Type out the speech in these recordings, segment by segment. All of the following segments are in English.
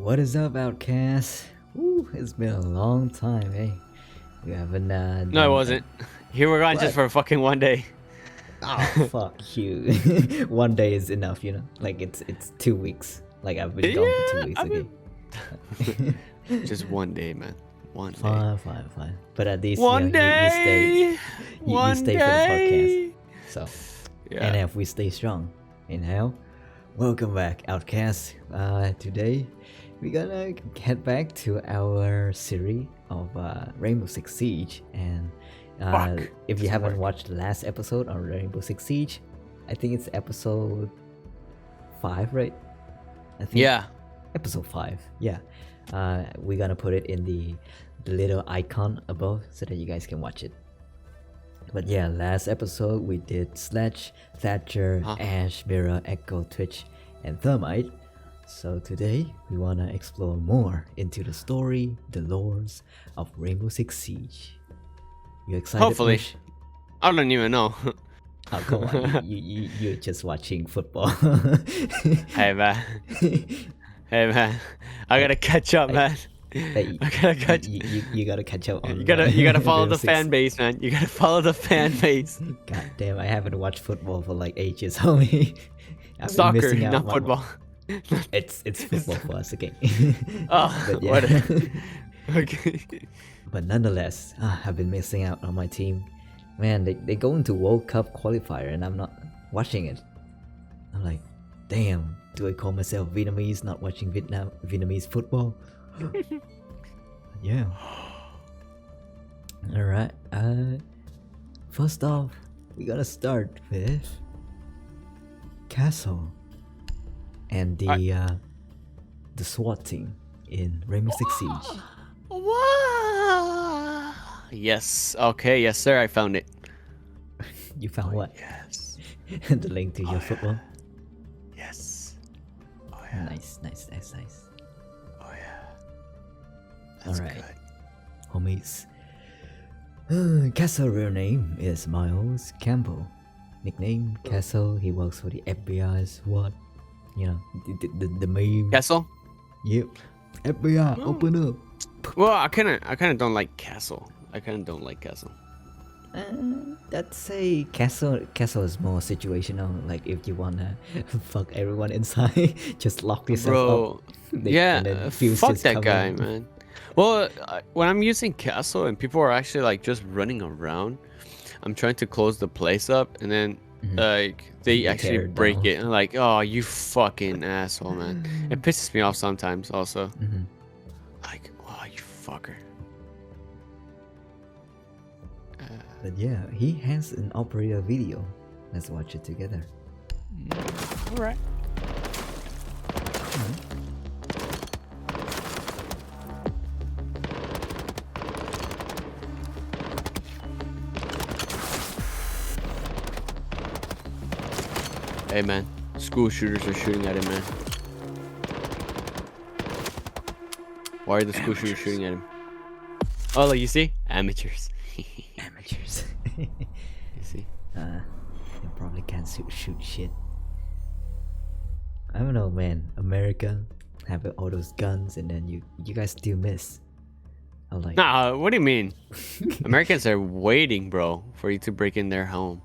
What is up, Outcasts? Ooh, it's been a long time, eh? We haven't. No, it wasn't. Here we're going just for fucking one day. Oh, fuck you. One day is enough, you know? Like, it's 2 weeks. Like, I've been gone for 2 weeks, okay? Just one day, man. One day. Fine. But at least, One you day! you stay for the podcast. So, Yeah. and if we stay strong. Inhale. Welcome back, Outcasts. Today, we're gonna head back to our series of Rainbow Six Siege. And if you haven't watched the last episode on Rainbow Six Siege, I think it's episode 5, right? I think Yeah. episode 5. Yeah. We're gonna put it in the little icon above so that you guys can watch it. But yeah, last episode we did Sledge, Thatcher, Ash, Mira, Echo, Twitch, and Thermite. So today we wanna explore more into the story, the lores of Rainbow Six Siege. You excited? Hopefully. Bush? I don't even know. Oh come on, you're just watching football. Hey man. Hey man. I gotta catch up, man. Hey, I gotta catch. you gotta catch up on. You gotta follow Rainbow the Six. fan base, man. You gotta follow the fan base. God damn, I haven't watched football for like ages, homie. I've been Soccer, missing out not on- football. It's football for us, okay. Oh, But yeah. whatever. Okay. But nonetheless, I've been missing out on my team. Man, they go into World Cup qualifier and I'm not watching it. I'm like, damn, do I call myself Vietnamese not watching Vietnamese football? Yeah. Alright, first off, we gotta start with Castle and the SWAT team in Rainbow Six Siege. Wow. Yes. Okay. Yes, sir. I found it. You found what? Yes. The link to your football? Yes. Oh yeah. Nice. Oh yeah. That's Alright. good. Homies. Castle real name is Miles Campbell. Nickname Castle. He works for the FBI SWAT. You know, the meme. Castle. Yep. FBI, open up. Well, I kind of don't like Castle. I'd say Castle is more situational. Like if you wanna fuck everyone inside, just lock yourself Bro. up. Yeah. and then Fuse Fuck just that come guy, in. man. Well, when I'm using Castle and people are actually like just running around, I'm trying to close the place up, and then like they You actually tear it break down. it. And like, oh, you fucking asshole, man. It pisses me off sometimes. Also, like, oh, you fucker. But yeah, he has an operator video. Let's watch it together. All right. Hey man, school shooters are shooting at him, man. Why are the school shooters shooting at him? Oh, look, you see? Amateurs. Amateurs. You see? They probably can't shoot shit. I don't know, man. America having all those guns, and then you guys still miss. I'm like, Nah, what do you mean? Americans are waiting, bro, for you to break in their home.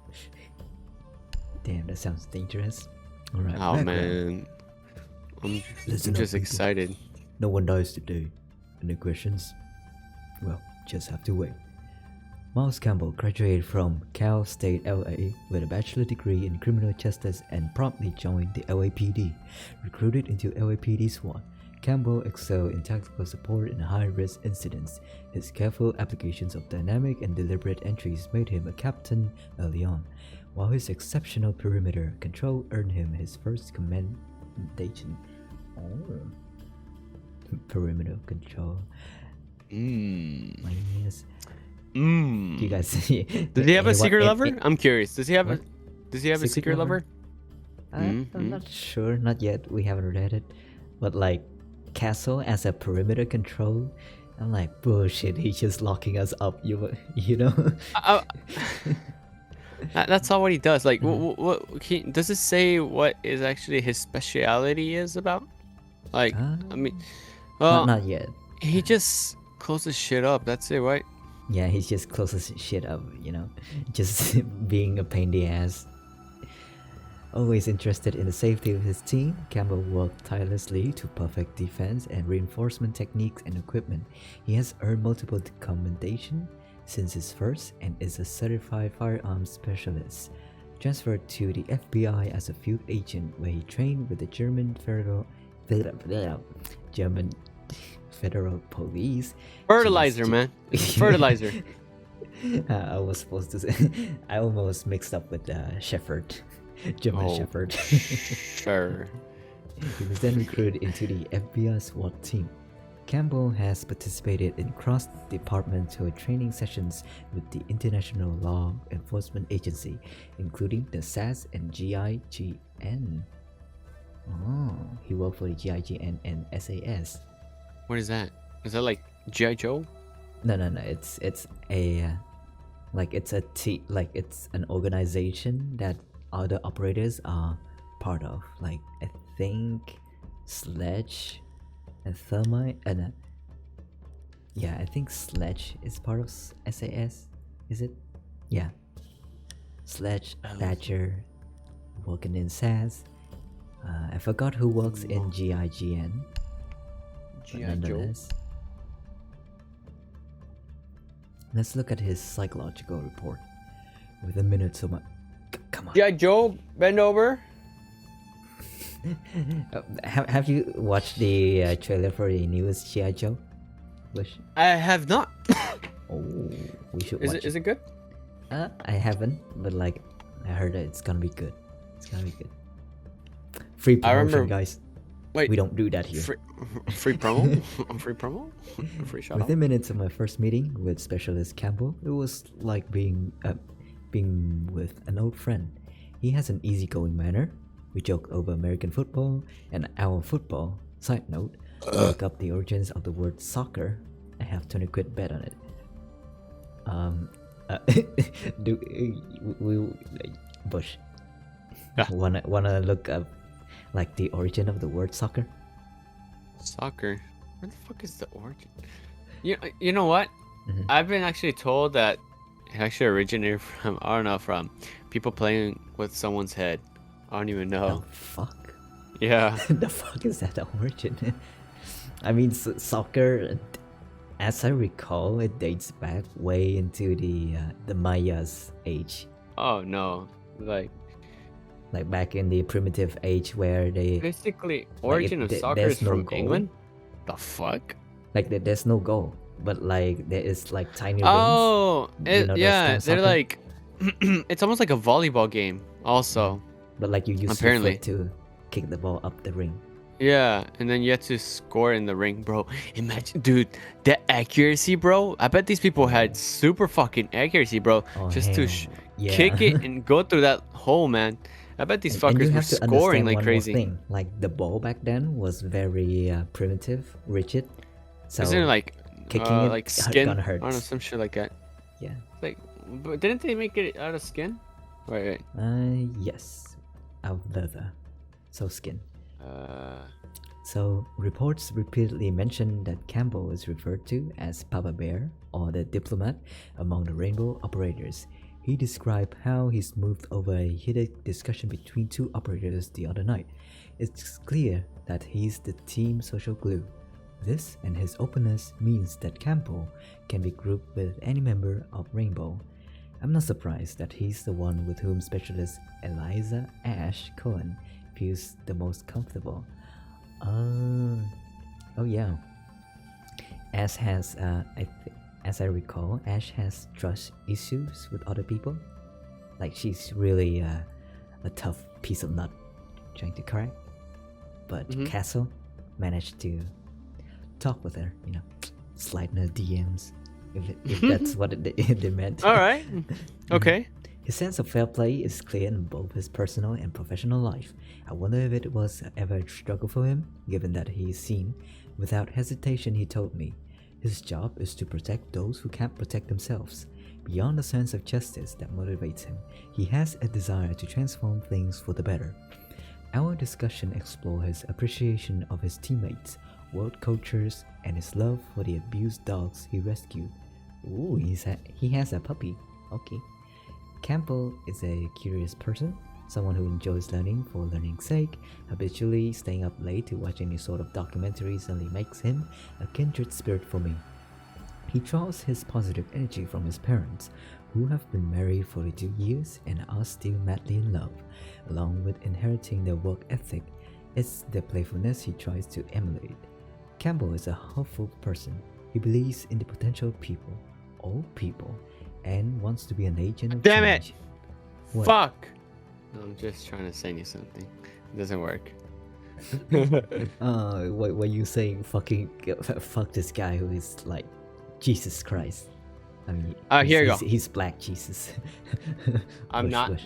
damn, that sounds dangerous. All right. Oh background. man, I'm Listen up, just people. excited. No one dies today. Any questions? Well, just have to wait. Miles Campbell graduated from Cal State LA with a bachelor degree in criminal justice and promptly joined the LAPD. Recruited into LAPD SWAT, Campbell excelled in tactical support in high-risk incidents. His careful applications of dynamic and deliberate entries made him a captain early on, while his exceptional perimeter control earned him his first commendation. Perimeter control. Minus. You guys see? Does he have a secret lover? I'm curious. Does he have What? a secret lover? I'm not sure. Not yet. We haven't read it. But like, Castle as a perimeter control, I'm like, bullshit. He's just locking us up. You know? That's not what he does. Like, what does it say? What is actually his speciality is about? Like, Ah, I mean, not well, not yet. he just closes shit up. That's it, right? Yeah, he just closes shit up, you know, just being a pain in the ass. Always interested in the safety of his team, Campbell worked tirelessly to perfect defense and reinforcement techniques and equipment. He has earned multiple commendations since his first and is a certified firearms specialist. Transferred to the FBI as a field agent, where he trained with the German Federal Police. Fertilizer, man. It's fertilizer. I was supposed to say. I almost mixed up with Shepherd, German Shepherd. Sure. He was then recruited into the FBI SWAT team. Campbell has participated in cross-departmental training sessions with the International Law Enforcement Agency, including the SAS and GIGN. Oh, he worked for the GIGN and SAS. What is that? Is that like G.I. Joe? No. It's a it's an organization that other operators are part of. Like I think Sledge and Thermite and yeah, I think Sledge is part of SAS. Is it? Yeah. Sledge, Thatcher, working in SAS. I forgot who works in GIGN. G.I. Joe. Let's look at his psychological report. With a minute so much. Come on. G.I. Joe, bend over. Have you watched the trailer for the newest G.I. Joe? Bush? I have not. Oh, we should watch it. Is it good? I haven't, but like, I heard that it's gonna be good. It's gonna be good. Free promotion, guys. Wait, we don't do that here. Free promo? Free promo? Free shout out? Within minutes of my first meeting with Specialist Campbell, it was like being with an old friend. He has an easygoing manner. We joke over American football and our football. Side note, look up the origins of the word soccer. I have 20 quid bet on it. Do we Bush? Wanna look up like the origin of the word soccer? Soccer? Where the fuck is the origin? You know what? Mm-hmm. I've been actually told that it actually originated from, I don't know, from people playing with someone's head. I don't even know. The fuck? Yeah. The fuck is that the origin? I mean, soccer, as I recall, it dates back way into the Mayas age. Oh no, like back in the primitive age where they basically origin of soccer is from England. The fuck? Like there's no goal, but like there is like tiny rings. Oh, yeah, they're soccer? like it's almost like a volleyball game, also. But like you use your foot to kick the ball up the ring. Yeah, and then you have to score in the ring, bro. Imagine, dude, that accuracy, bro. I bet these people had super fucking accuracy, bro. Just to kick it and go through that hole, man. I bet these fuckers were scoring like crazy. Thing. Like the ball back then was very primitive, rigid. So isn't it like kicking it like skin? I hurts. don't know, some shit like that. Yeah. Like, but didn't they make it out of skin? Right. Yes, out of leather, so skin. Uh. So reports repeatedly mention that Campbell is referred to as Papa Bear or the diplomat among the Rainbow operators. He described how he smoothed over a heated discussion between two operators the other night. It's clear that he's the team social glue. This and his openness means that Campbell can be grouped with any member of Rainbow. I'm not surprised that he's the one with whom Specialist Eliza Ash Cohen feels the most comfortable. Oh yeah. Ash has, as I recall, Ash has trust issues with other people. Like she's really a tough piece of nut trying to crack. But Castle managed to talk with her, you know, slide in her DMs, if that's what they meant. All right. Okay. His sense of fair play is clear in both his personal and professional life. I wonder if it was ever a struggle for him, given that he is seen. Without hesitation, he told me, his job is to protect those who can't protect themselves. Beyond the sense of justice that motivates him, he has a desire to transform things for the better. Our discussion explored his appreciation of his teammates, world cultures, and his love for the abused dogs he rescued. Ooh, he has a puppy. Okay. Campbell is a curious person, someone who enjoys learning for learning's sake. Habitually staying up late to watch any sort of documentary suddenly makes him a kindred spirit for me. He draws his positive energy from his parents, who have been married 42 years and are still madly in love. Along with inheriting their work ethic, it's their playfulness he tries to emulate. Campbell is a hopeful person. He believes in the potential of people, all people, and wants to be an agent of Damn change. it! What? Fuck! No, I'm just trying to send you something. It doesn't work. What you saying? Fucking fuck this guy who is like Jesus Christ. I mean, Here you go. He's black Jesus. I'm not.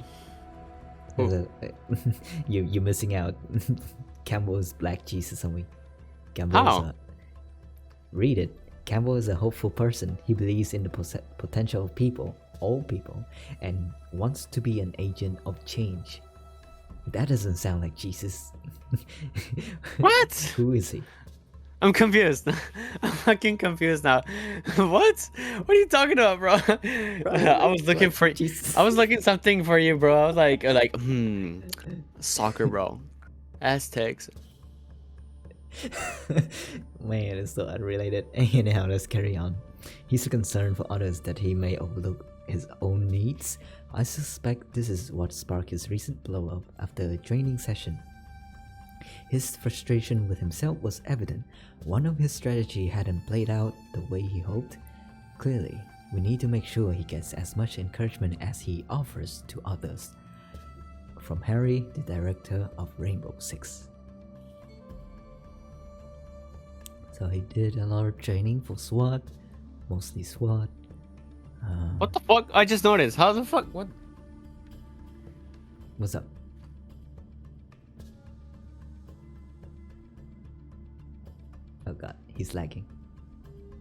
You're missing out. Campbell's black Jesus on me. How? Read it. Campbell is a hopeful person. He believes in the potential of people, all people, and wants to be an agent of change. That doesn't sound like Jesus. What? Who is he? I'm confused. I'm fucking confused now. What? What are you talking about, bro? I was looking for. Jesus. I was looking something for you, bro. I was like, soccer, bro. Aztecs. Man, it's so unrelated. Anyhow, let's carry on. He's concerned for others that he may overlook his own needs. I suspect this is what sparked his recent blow-up after a training session. His frustration with himself was evident. One of his strategy hadn't played out the way he hoped. Clearly, we need to make sure he gets as much encouragement as he offers to others. From Harry, the director of Rainbow Six. So he did a lot of training for SWAT, mostly SWAT. What the fuck? I just noticed. How the fuck? What? What's up? Oh god, he's lagging.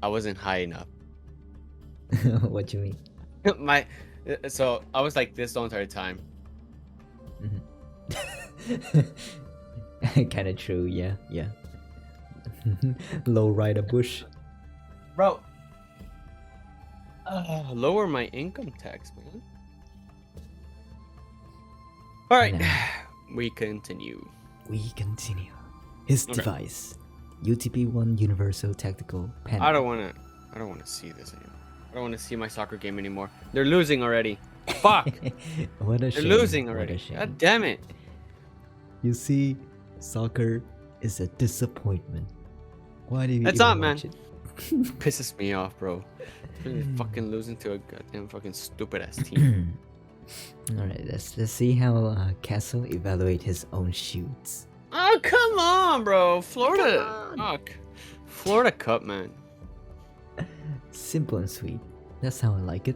I wasn't high enough. What do you mean? So I was like this the entire time. Kinda true, yeah. Low rider Bush. Bro. Lower my income tax, man. Alright. We continue. His device. UTP-1 Universal Tactical Pen. I don't wanna see this anymore. I don't wanna see my soccer game anymore. They're losing already. Fuck! What a They're shame. losing already. God damn it. You see, soccer is a disappointment. Why do you That's even not, watch man. it? Pisses me off, bro. Really fucking losing to a goddamn fucking stupid ass team. Alright, let's see how Castle evaluate his own shoots. Oh, come on, bro. Florida. Fuck. Florida Cup, man. Simple and sweet. That's how I like it.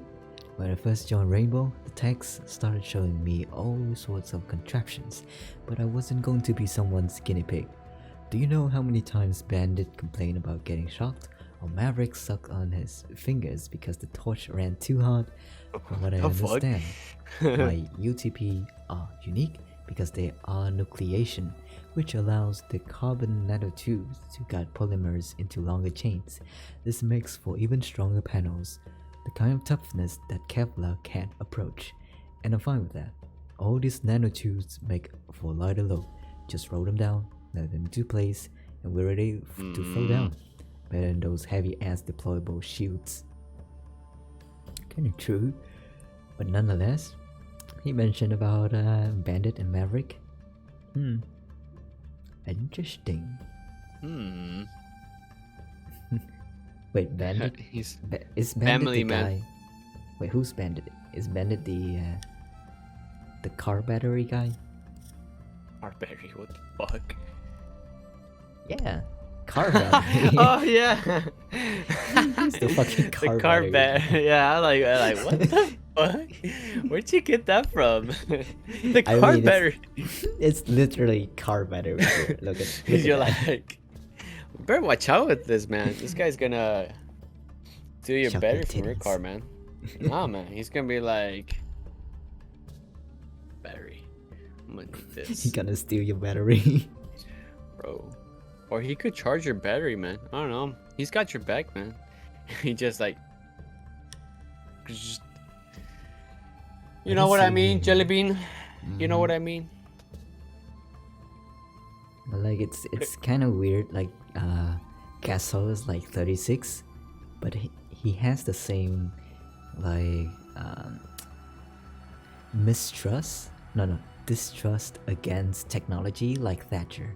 When I first joined Rainbow, the text started showing me all sorts of contraptions, but I wasn't going to be someone's guinea pig. Do you know how many times Bandit complained about getting shocked, or Maverick sucked on his fingers because the torch ran too hard? From what I understand, my UTP are unique because they are nucleation, which allows the carbon nanotubes to guide polymers into longer chains. This makes for even stronger panels, the kind of toughness that Kevlar can't approach. And I'm fine with that. All these nanotubes make for lighter load. Just roll them down, let them into place, and we're ready to fall down. Better than those heavy-ass deployable shields. Kinda true, but nonetheless, he mentioned about Bandit and Maverick. Interesting. Wait, Bandit? Is Bandit family the guy? man. Wait, who's Bandit? Is Bandit the car battery guy? Car battery, what the fuck? Yeah, car battery. Oh yeah. He's the fucking car The car battery. Yeah, I like what the fuck? Where'd you get that from? The I car mean, battery. It's literally car battery. Look at You're that. like, better watch out with this, man. This guy's gonna do your Chuck better your from your titties. car, man. Nah, man. He's gonna be like, battery. I'm gonna need He this, gonna steal your battery. bro. Or he could charge your battery, man. I don't know. He's got your back, man. He just like, you know what I mean, Jellybean. You know what I mean. But like it's kind of weird. Like Castle is like 36, but he has the same like distrust against technology like Thatcher.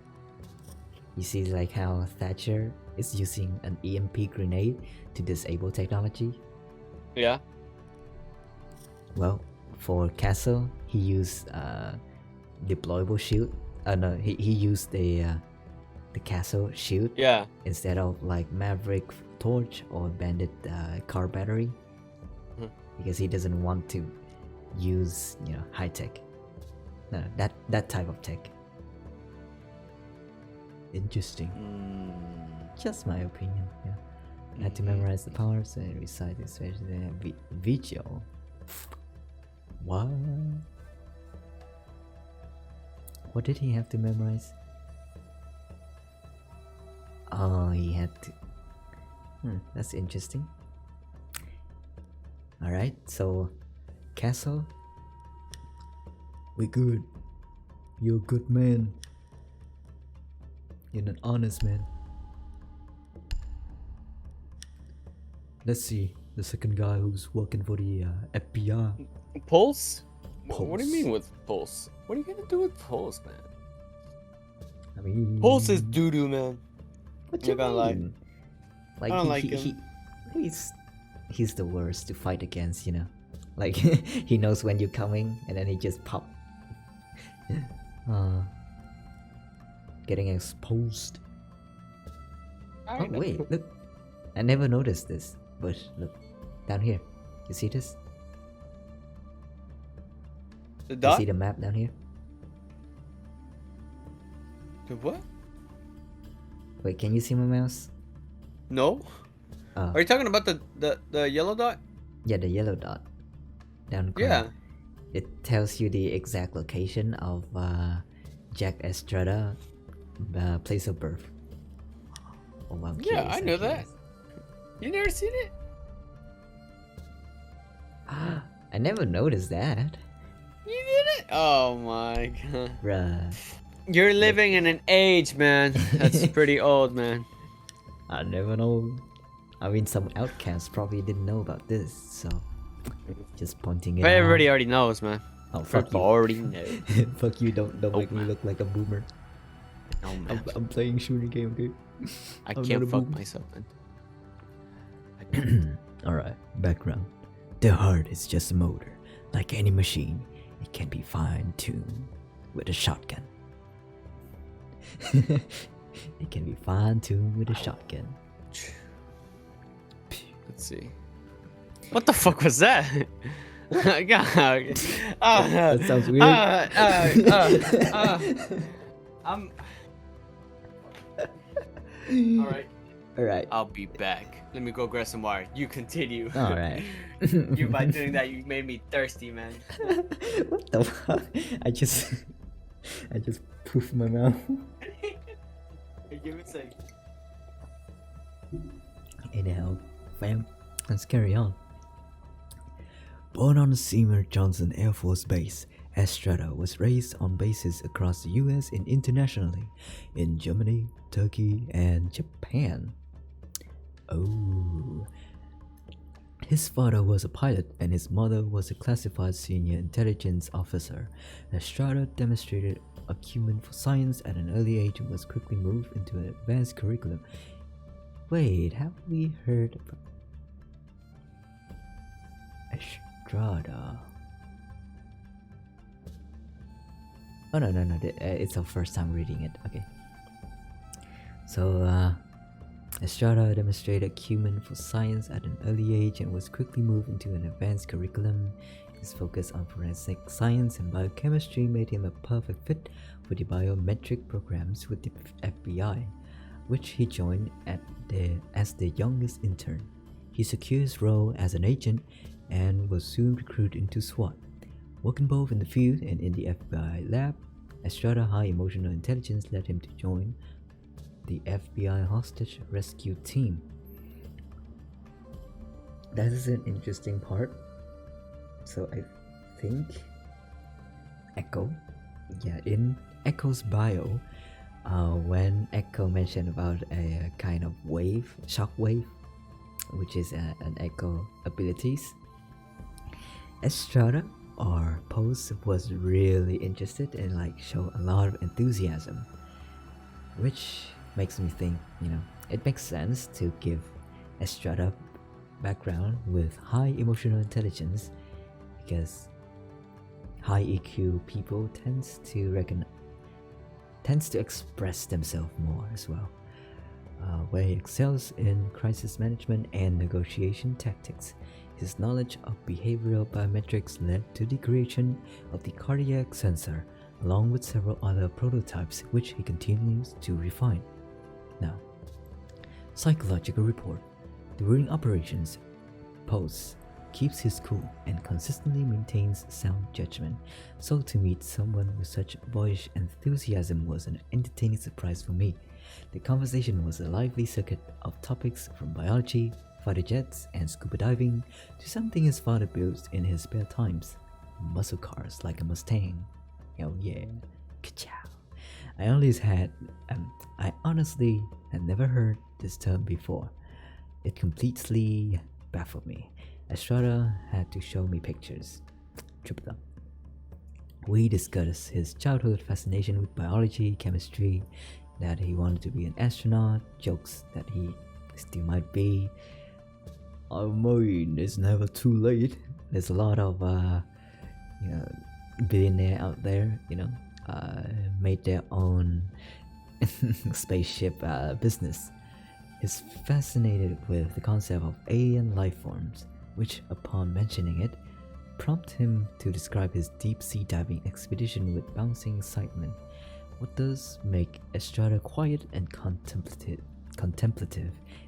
You see like how Thatcher is using an EMP grenade to disable technology? Yeah. Well, for Castle, he used deployable shield. No, he used the Castle shield. Yeah. Instead of like Maverick torch or Bandit car battery, because he doesn't want to use high tech. No, that type of tech. Interesting. Just my opinion. Yeah. I had to memorize the powers and recite this Vigil. What? What did he have to memorize? Oh, he had to. That's interesting. Alright, so Castle. We good. You're a good man. You're an honest man. Let's see the second guy who's working for the FBI. Pulse? What do you mean with Pulse? What are you gonna do with Pulse, man? I mean, Pulse is doo doo, man. What you gonna lie. mean? Like I don't like him. He's the worst to fight against, Like he knows when you're coming, and then he just pop. Getting exposed. Oh wait, look! I never noticed this, but look down here. You see this? The dot? You see the map down here? The what? Wait, can you see my mouse? No. Are you talking about the yellow dot? Yeah, the yellow dot. Down corner. Yeah. It tells you the exact location of Jack Estrada place of birth. Oh, wow, Yeah, I know that. You never seen it? I never noticed that. You didn't? Oh my god. Bruh. You're living in an age, man. That's pretty old, man. I never know. I mean, some outcasts probably didn't know about this, so just pointing it But out. everybody already knows, man. Oh, fuck you. Already know. Fuck you, don't make me look like a boomer. No, man. I'm playing shooting game, dude. I I'm can't not a fuck boomer. myself, man. Alright, background. The heart is just a motor. Like any machine, it can be fine-tuned with a shotgun. It can be fine-tuned with a shotgun. Let's see. What the fuck was that? God. That sounds weird. I'm. Alright. I'll be back. Let me go grab some water. You continue. Alright. You by doing that, you made me thirsty, man. What the fuck? I just poofed my mouth. Give it a second. Anyhow, fam, let's carry on. Born on Seymour Johnson Air Force Base, Estrada was raised on bases across the US and internationally in Germany, Turkey, and Japan. Oh. His father was a pilot and his mother was a classified senior intelligence officer. Estrada demonstrated acumen for science at an early age and was quickly moved into an advanced curriculum. Wait, have we heard about Estrada? Oh no, it's our first time reading it. Okay. So, Estrada demonstrated acumen for science at an early age and was quickly moved into an advanced curriculum. His focus on forensic science and biochemistry made him a perfect fit for the biometric programs with the FBI, which he joined as the youngest intern. He secured his role as an agent and was soon recruited into SWAT. Working both in the field and in the FBI lab, Estrada's high emotional intelligence led him to join the FBI hostage rescue team. That is an interesting part. So I think Echo, in Echo's bio, when Echo mentioned about a kind of wave, shock wave, which is an Echo abilities, Estrada or Pose was really interested and like show a lot of enthusiasm, which makes me think, it makes sense to give Estrada background with high emotional intelligence, because high EQ people tends to express themselves more as well, where he excels in crisis management and negotiation tactics. His knowledge of behavioral biometrics led to the creation of the cardiac sensor, along with several other prototypes which he continues to refine. Now, psychological report. During operations, Pose keeps his cool and consistently maintains sound judgment, so to meet someone with such boyish enthusiasm was an entertaining surprise for me. The conversation was a lively circuit of topics from biology, fighter jets, and scuba diving to something his father builds in his spare times, muscle cars like a Mustang. Oh yeah, ka-chow. I honestly had never heard this term before. It completely baffled me. Estrada had to show me pictures. Triple thumb. We discussed his childhood fascination with biology, chemistry, that he wanted to be an astronaut, jokes that he still might be. I mean, it's never too late. There's a lot of billionaire out there, made their own spaceship business. Is fascinated with the concept of alien life forms, which, upon mentioning it, prompted him to describe his deep-sea diving expedition with bouncing excitement. What does make Estrada quiet and contemplative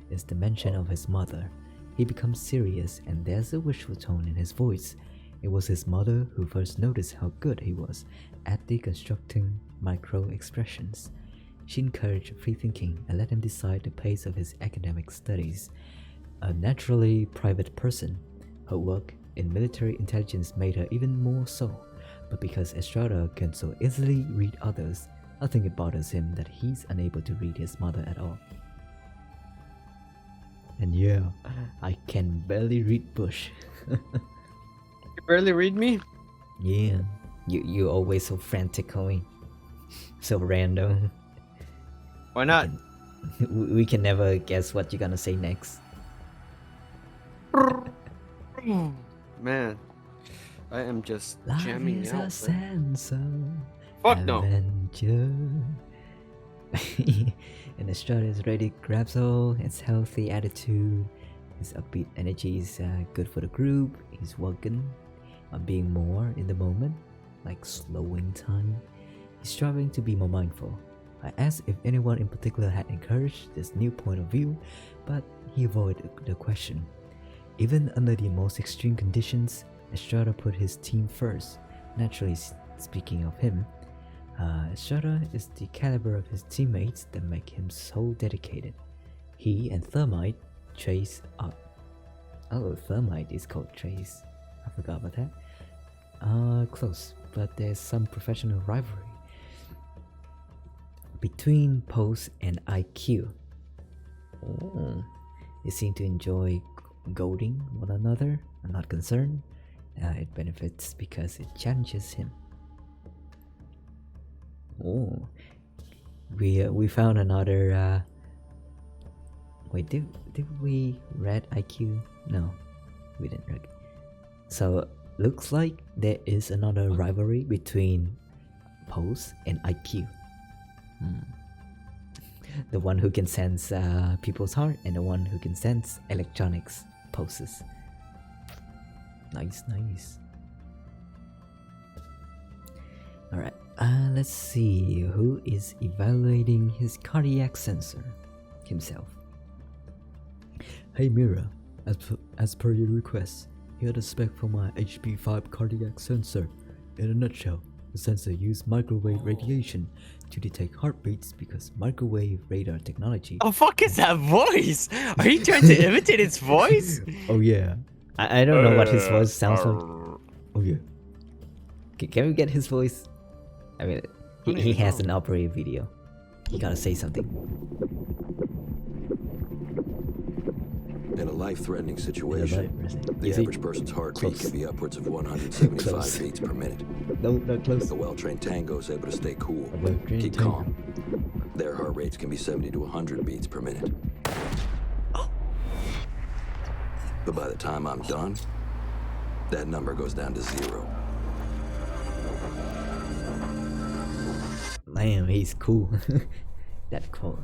is the mention of his mother. He becomes serious, and there's a wishful tone in his voice. It was his mother who first noticed how good he was at deconstructing micro-expressions. She encouraged free thinking and let him decide the pace of his academic studies. A naturally private person, her work in military intelligence made her even more so. But because Estrada can so easily read others, I think it bothers him that he's unable to read his mother at all. And yeah, I can barely read Bush. You barely read me? Yeah, you always so frantic, homie. So random. Why not? We can never guess what you're gonna say next. Man, I am just Life jamming is out. a sense of Fuck no. adventure. And Estrada is ready, grabs all his healthy attitude. His upbeat energy is good for the group. He's working on being more in the moment, like slowing time. He's striving to be more mindful. I asked if anyone in particular had encouraged this new point of view, but he avoided the question. Even under the most extreme conditions, Estrada put his team first. Naturally speaking of him, Estrada is the caliber of his teammates that make him so dedicated. He and Thermite trace up. Oh, Thermite is called Trace. I forgot about that. Close, but there's some professional rivalry between Pose and IQ. Oh, they seem to enjoy goading one another. I'm not concerned. It benefits because it challenges him. Oh, we found another. Wait, did we read IQ? No, we didn't read. So looks like there is another rivalry between Pose and IQ. The one who can sense people's heart and the one who can sense electronics pulses. Nice. Alright, let's see who is evaluating his cardiac sensor himself. Hey Mira, as per your request, here the spec for my HP5 cardiac sensor in a nutshell. The sensor used microwave radiation to detect heartbeats because microwave radar technology. Oh fuck is that voice? Are you trying to imitate its voice? Oh yeah. I don't know what his voice sounds like. Oh yeah. Can we get his voice? I mean, he has an operating video. He gotta say something. In a life-threatening situation, the average person's heartbeat can be upwards of 175 beats per minute. No, not close. The well-trained tango is able to stay cool, keep calm. Their heart rates can be 70 to 100 beats per minute. But by the time I'm done, that number goes down to 0. Damn, he's cool. That cool.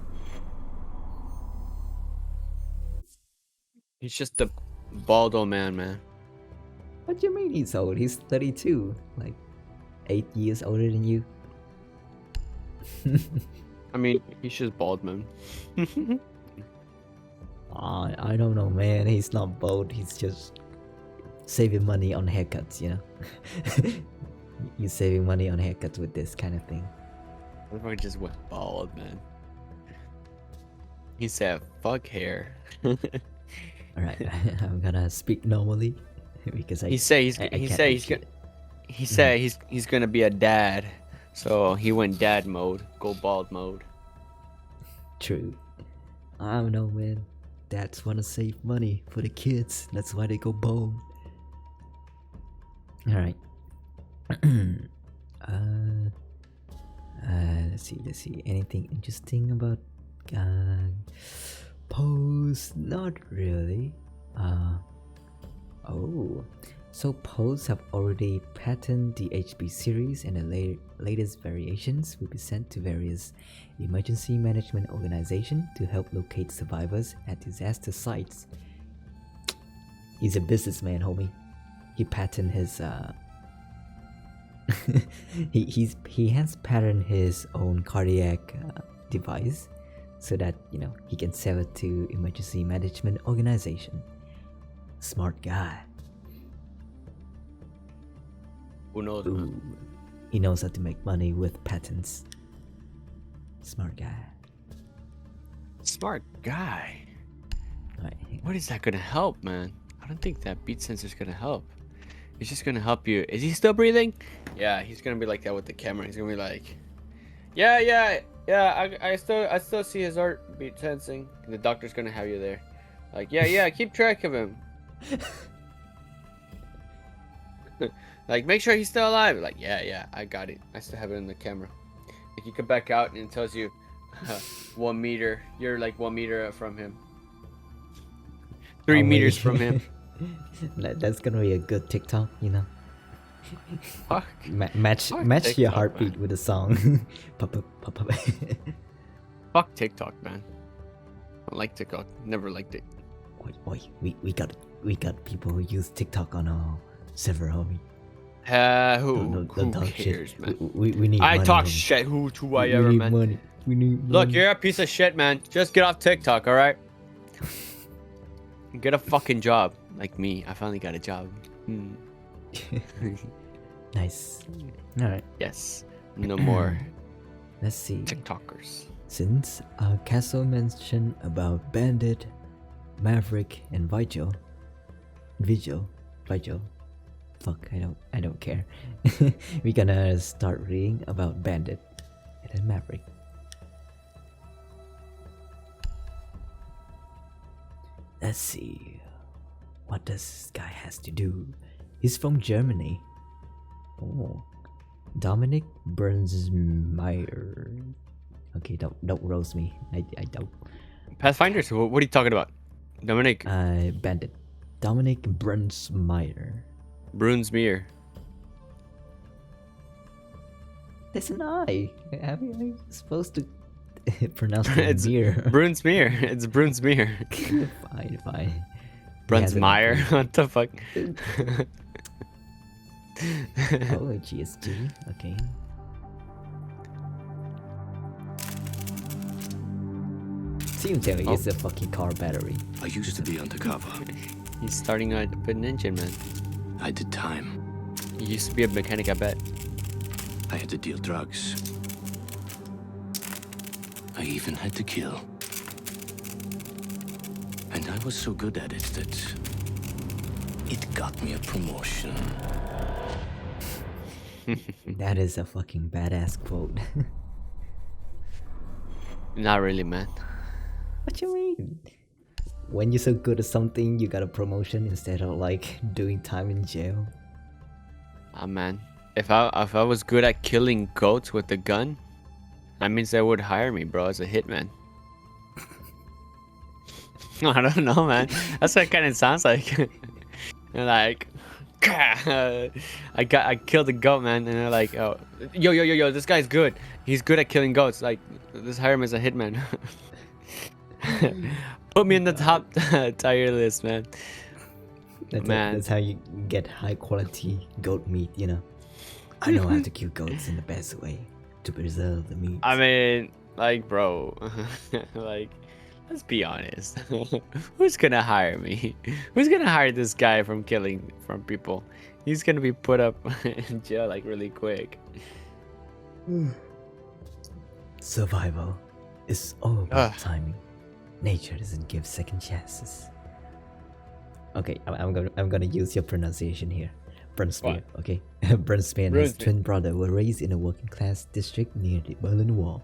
He's just a bald old man. What do you mean he's old? He's 32. Like 8 years older than you. I mean, he's just bald, man. I don't know, man. He's not bald. He's just saving money on haircuts, you know? You're saving money on haircuts with this kind of thing. What if I just went bald, man? He said, fuck hair. Alright, I'm gonna speak normally because He said he's gonna be a dad, so he went dad mode, go bald mode. True. I don't know, man. Dads wanna save money for the kids. That's why they go bald. Alright. Let's see. Anything interesting about Pose? Not really. So Pose have already patented the HB series, and the latest variations will be sent to various emergency management organizations to help locate survivors at disaster sites. He's a businessman, homie. He patented his he has patented his own cardiac device so that, you know, he can sell it to emergency management organization. Smart guy. Who knows, Ooh, man? he knows how to make money with patents. Smart guy. Smart guy. Alright. What is that gonna help, man? I don't think that beat sensor's gonna help. It's just gonna help you. Is he still breathing? Yeah, he's gonna be like that with the camera. He's gonna be like, yeah. I still see his heartbeat sensing. And the doctor's gonna have you there, like, yeah. Keep track of him. Like, make sure he's still alive. Like, yeah, I got it. I still have it in the camera. Like, you come back out and it tells you 1 meter. You're like 1 meter from him. 3 meters from him. That's gonna be a good TikTok, you know. Fuck. Match TikTok, your heartbeat man. with a song. Pop. Fuck TikTok, man. I don't like TikTok. Never liked it. Wait, we got people who use TikTok on our server, homie. Who Don't talk cares, shit. man? We need I money, talk homie. shit. Who I We ever, need man? money. We need money. Look, you're a piece of shit, man. Just get off TikTok, all right? Get a fucking job, like me. I finally got a job. Nice. Alright, Yes. No more let's see. TikTokers. Since Castle mentioned about Bandit, Maverick, and Vigil. Fuck, I don't care. We're gonna start reading about Bandit and then Maverick. Let's see. What does this guy has to do? He's from Germany. Oh. Dominic Bernsmeyer. Okay, don't roast me. I don't. Pathfinders? What are you talking about? Dominic Bandit. Dominic Bernsmeyer. Brunsmeer. There's an I. How are you supposed to pronounce it? It's Brunsmeer. It's Brunsmeer. Fine. Brunsmeyer. What the fuck? Oh, GSG. Okay. Seems to me it's a fucking car battery. I used to be undercover. He's starting to put an engine, man. I did time. He used to be a mechanic, I bet. I had to deal drugs. I even had to kill. And I was so good at it that it got me a promotion. That is a fucking badass quote. Not really, man. What you mean? When you're so good at something, you got a promotion instead of like doing time in jail. Ah, man. If I was good at killing goats with a gun, that means they would hire me, bro, as a hitman. I don't know, man. That's what it kind of sounds like. Like, I killed a goat, man, and they're like, oh, yo, this guy's good. He's good at killing goats. Like, let's hire him as a hitman. Put me in the top tier list, man. That's how you get high quality goat meat, you know. I know how to kill goats in the best way to preserve the meat. I mean, like, bro, like, let's be honest. Who's gonna hire me? Who's gonna hire this guy from killing from people? He's gonna be put up in jail like really quick. Survival is all about timing. Nature doesn't give second chances. Okay, I'm gonna use your pronunciation here. Brunsmeer, okay? Brunsmeer and his twin brother were raised in a working class district near the Berlin Wall.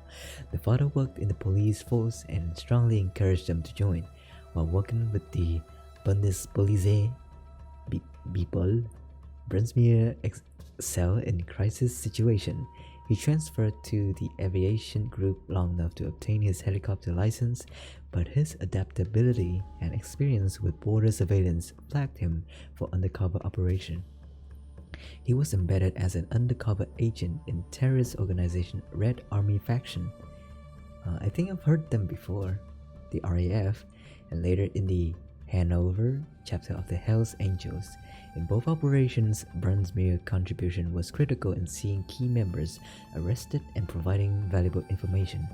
The father worked in the police force and strongly encouraged them to join. While working with the Bundespolizei people, Brunsmeer excelled in crisis situation. He transferred to the aviation group long enough to obtain his helicopter license, but his adaptability and experience with border surveillance flagged him for undercover operation. He was embedded as an undercover agent in terrorist organization Red Army faction. I think I've heard them before, the RAF, and later in the Hanover chapter of the Hells Angels. In both operations, Brunsmeer's contribution was critical in seeing key members arrested and providing valuable information.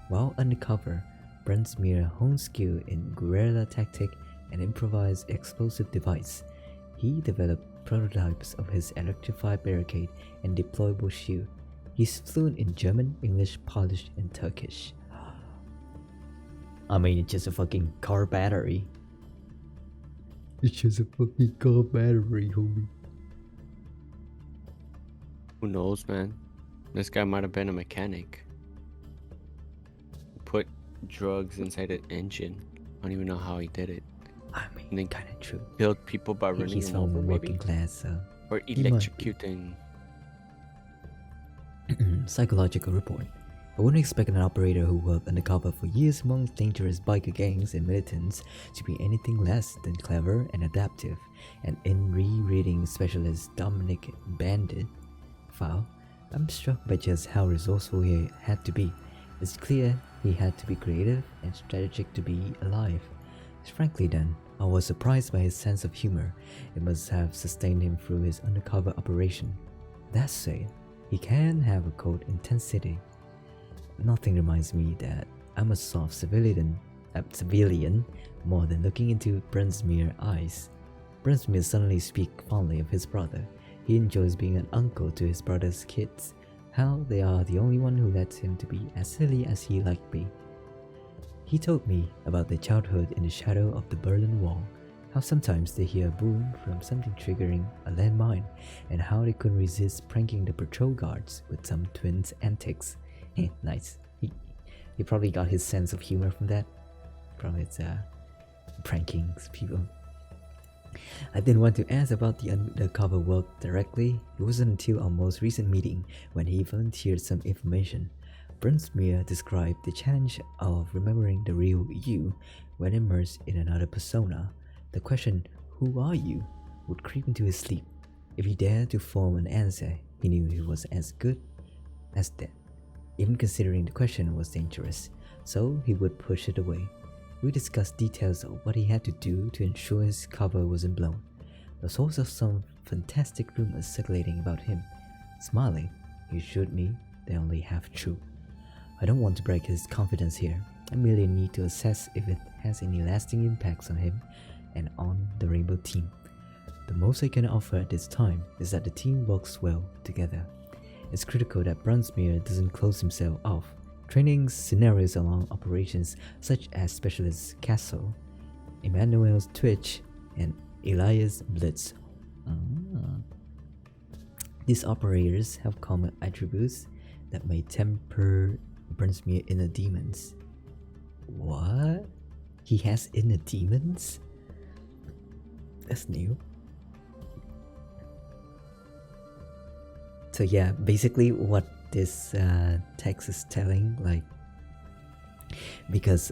While undercover, Brunsmeer honed skill in guerrilla tactic and improvised explosive device. He developed prototypes of his electrified barricade and deployable shield. He's fluent in German, English, Polish, and Turkish. I mean, it's just a fucking car battery. It's just a fucking car battery, homie. Who knows, man? This guy might have been a mechanic. Put drugs inside an engine. I don't even know how he did it. I mean, kind of true. Killed people by running He's them over, from maybe? working class, so... Or electrocuting. Psychological report. I wouldn't expect an operator who worked undercover for years amongst dangerous biker gangs and militants to be anything less than clever and adaptive. And in rereading specialist Dominic Bandit file, I'm struck by just how resourceful he had to be. It's clear he had to be creative and strategic to be alive. Frankly then, I was surprised by his sense of humor. It must have sustained him through his undercover operation. That said, he can have a cold intensity. Nothing reminds me that I'm a soft civilian more than looking into Brunsmeer's eyes. Brunsmeer suddenly speaks fondly of his brother. He enjoys being an uncle to his brother's kids. How they are the only one who lets him to be as silly as he like be. He told me about their childhood in the shadow of the Berlin Wall, how sometimes they hear a boom from something triggering a landmine, and how they couldn't resist pranking the patrol guards with some twins' antics. Nice. He probably got his sense of humor from that, from his pranking people. I didn't want to ask about the undercover work directly. It wasn't until our most recent meeting when he volunteered some information. Brunsmeer described the challenge of remembering the real you when immersed in another persona. The question, "Who are you?" would creep into his sleep. If he dared to form an answer, he knew he was as good as dead. Even considering the question was dangerous, so he would push it away. We discussed details of what he had to do to ensure his cover wasn't blown, the source of some fantastic rumors circulating about him. Smiling, he assured me they're only half true. I don't want to break his confidence here. I merely need to assess if it has any lasting impacts on him and on the Rainbow team. The most I can offer at this time is that the team works well together. it's critical that Brunsmere doesn't close himself off. Training scenarios along operations such as Specialist Castle, Emmanuel's Twitch, and Elias Blitz. These operators have common attributes that may temper Brunsmere inner demons. What? He has inner demons? That's new. So yeah, basically what this text is telling, like, because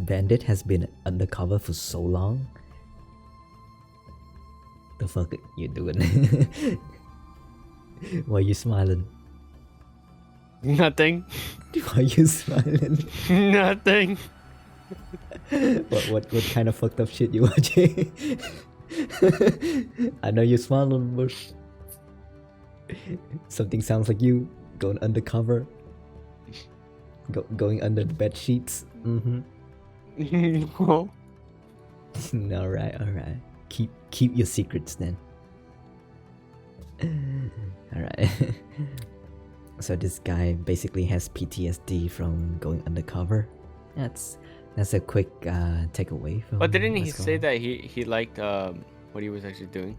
Bandit has been undercover for so long. The fuck you doing? Why you smiling? Nothing. Why you smiling? Nothing. What kind of fucked up shit you watching? I know you're smiling, but something sounds like you going undercover, going under the bed sheets. No. All right. Keep your secrets then. All right. So this guy basically has PTSD from going undercover. That's a quick takeaway from. But didn't he what's say going that he liked what he was actually doing?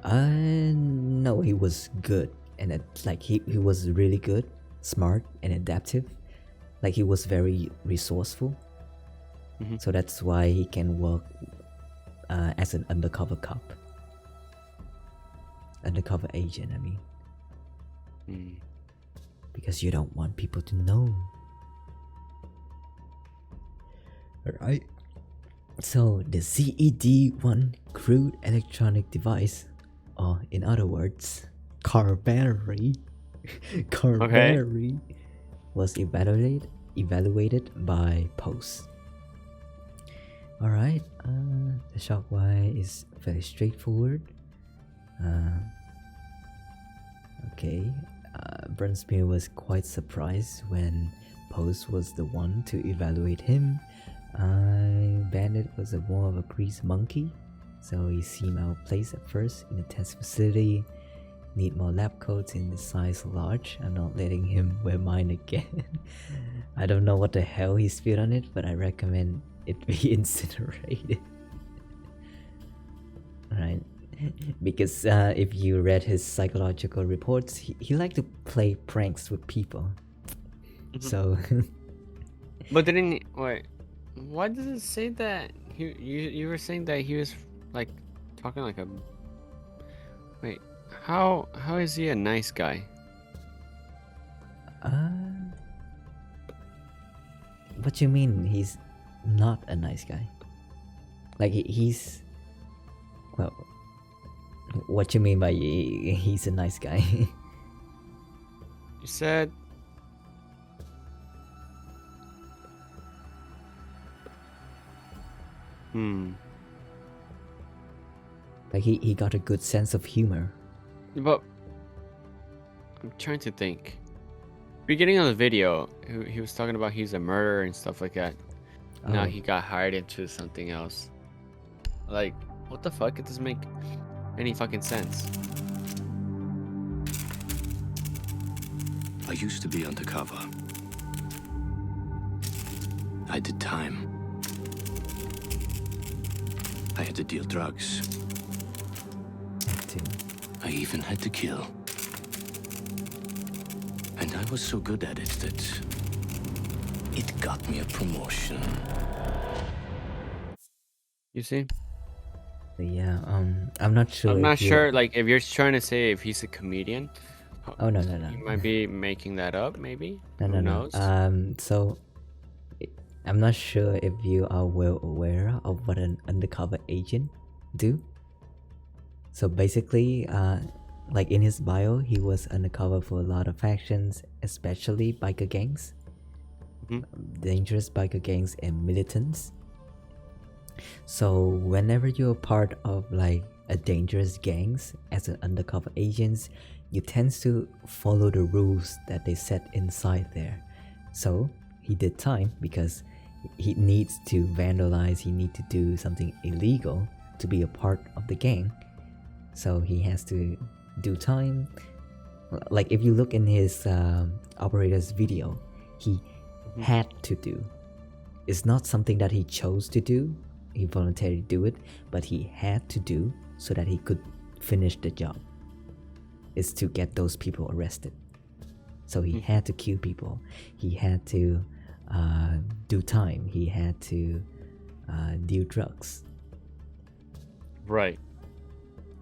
No, he was good, and he was really good, smart, and adaptive. Like he was very resourceful. So that's why he can work as an undercover cop, undercover agent. I mean, because you don't want people to know. Alright. So the CED-1 crude electronic device, or in other words, car battery, battery, was evaluated by Post. Alright, the shock why is very straightforward. Brunsmere was quite surprised when Post was the one to evaluate him. Bandit was more of a grease monkey, so he seemed out of place at first in the test facility. Need more lab coats in the size large. I'm not letting him wear mine again. I don't know what the hell he spilled on it, but I recommend it be incinerated. Alright. Because if you read his psychological reports, he liked to play pranks with people. So But didn't he, wait, why does it say that you were saying that he was like talking like a, wait, how is he a nice guy? What you mean he's not a nice guy? Like he's, well, what you mean by he's a nice guy? You said like he got a good sense of humor. but I'm trying to think. Beginning of the video, he was talking about he's a murderer and stuff like that. Now he got hired into something else. Like, what the fuck? It doesn't make any fucking sense. I used to be undercover. I did time. I had to deal drugs. I even had to kill. And I was so good at it that it got me a promotion. You see? Yeah, I'm not sure. I'm not sure, like, if you're trying to say if he's a comedian. Oh no. You might be making that up, maybe. No. Who knows? So I'm not sure if you are well aware of what an undercover agent do. So basically, like in his bio, he was undercover for a lot of factions, especially biker gangs, dangerous biker gangs, and militants. So whenever you're part of like a dangerous gangs as an undercover agent, you tend to follow the rules that they set inside there. So he did time because he needs to vandalize, he needs to do something illegal to be a part of the gang. so he has to do time. Like if you look in his operator's video, he had to do. It's not something that he chose to do. He voluntarily do it, but he had to do so that he could finish the job. Is to get those people arrested. So he had to kill people. He had to do time. He had to deal drugs. Right.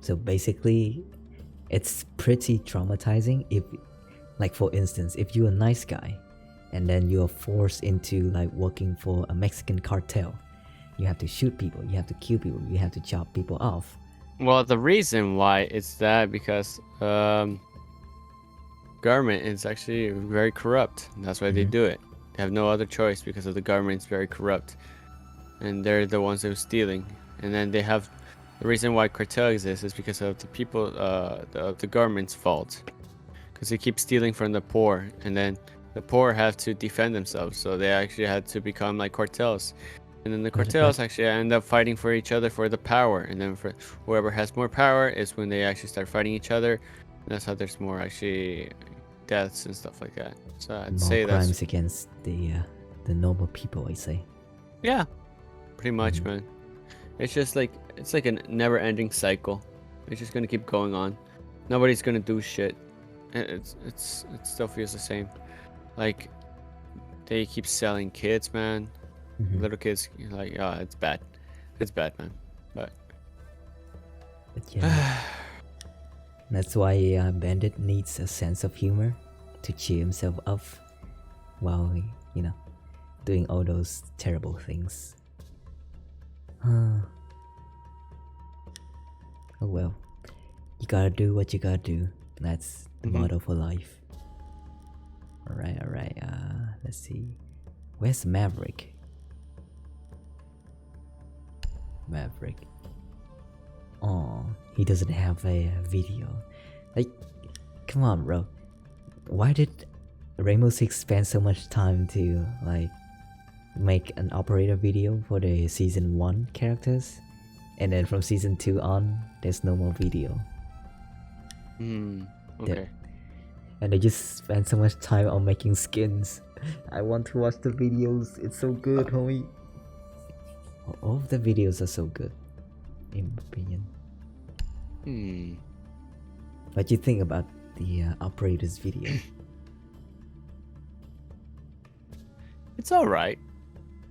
So basically, it's pretty traumatizing if, like for instance, if you're a nice guy and then you're forced into like working for a Mexican cartel, you have to shoot people, you have to kill people, you have to chop people off. Well, the reason why it's that because government is actually very corrupt. That's why they do it. They have no other choice because of the government's very corrupt, and they're the ones who are stealing. And then they have the reason why cartel exists is because of the people, the government's fault, because they keep stealing from the poor, and then the poor have to defend themselves. So they actually had to become like cartels. And then the cartels actually end up fighting for each other for the power. And then for whoever has more power is when they actually start fighting each other. And that's how there's more actually deaths and stuff like that. So I'd say crimes that's against the normal people, I say. yeah, pretty much, man. It's just like it's like a never-ending cycle. It's just gonna keep going on. Nobody's gonna do shit. It still feels the same. Like they keep selling kids, man. Little kids, like, oh, it's bad. It's bad, man. But yeah, that's why Bandit needs a sense of humor to cheer himself up while, doing all those terrible things. Oh well, you gotta do what you gotta do. That's the motto for life. Alright, let's see. Where's Maverick? Oh, he doesn't have a video. Like, come on, bro. Why did Rainbow Six spend so much time to, like, make an operator video for the season 1 characters? And then from season 2 on, there's no more video. Okay. And they just spend so much time on making skins. I want to watch the videos. It's so good, homie. All of the videos are so good, in my opinion. What do you think about the operator's video? It's alright.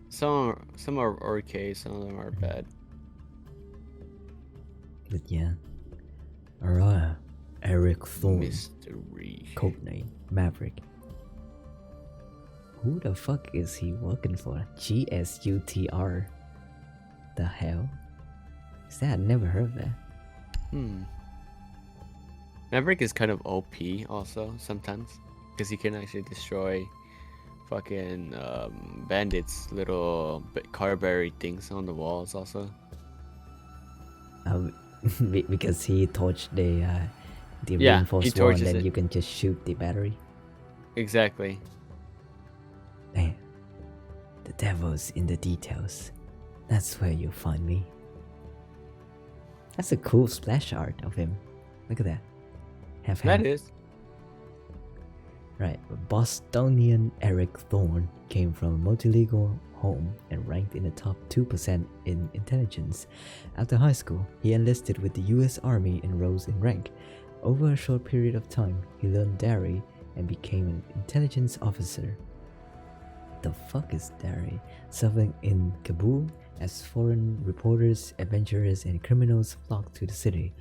Some are okay, some of them are bad. But yeah. Alright. Eric Thorne. Mystery. Codename Maverick. Who the fuck is he working for? GSUTR. The hell? Is that? I never heard of that. Maverick is kind of OP also sometimes because he can actually destroy fucking bandits' little carberry things on the walls also. Because he torched the Yeah, reinforced he wall and torches then it. you can just shoot the battery. Exactly. Damn. The devil's in the details. That's where you'll find me. That's a cool splash art of him. Look at that. Half. That is. Right. Bostonian Eric Thorne came from a multilingual home and ranked in the top 2% in intelligence. After high school, he enlisted with the US Army and rose in rank. Over a short period of time, he learned Dari and became an intelligence officer. The fuck is Dari? Serving in Kabul as foreign reporters, adventurers, and criminals flocked to the city.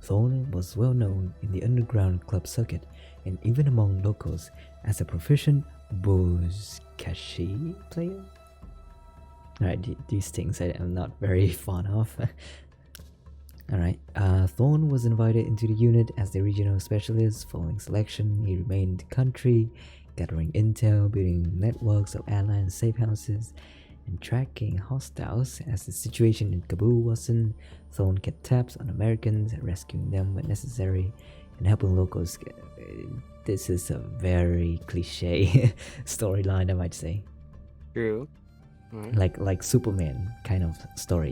Thorne was well known in the underground club circuit and even among locals as a proficient Bushwackbilly player. Alright, these things I'm not very fond of. Alright, Thorne was invited into the unit as the regional specialist. Following selection, he remained in the country, gathering intel, building networks of allies, safe houses, and tracking hostiles. As the situation in Kabul worsened, Thorne kept tabs on Americans, rescuing them when necessary, and helping locals. This is a very cliche storyline, I might say. True. Right. Like Superman kind of story,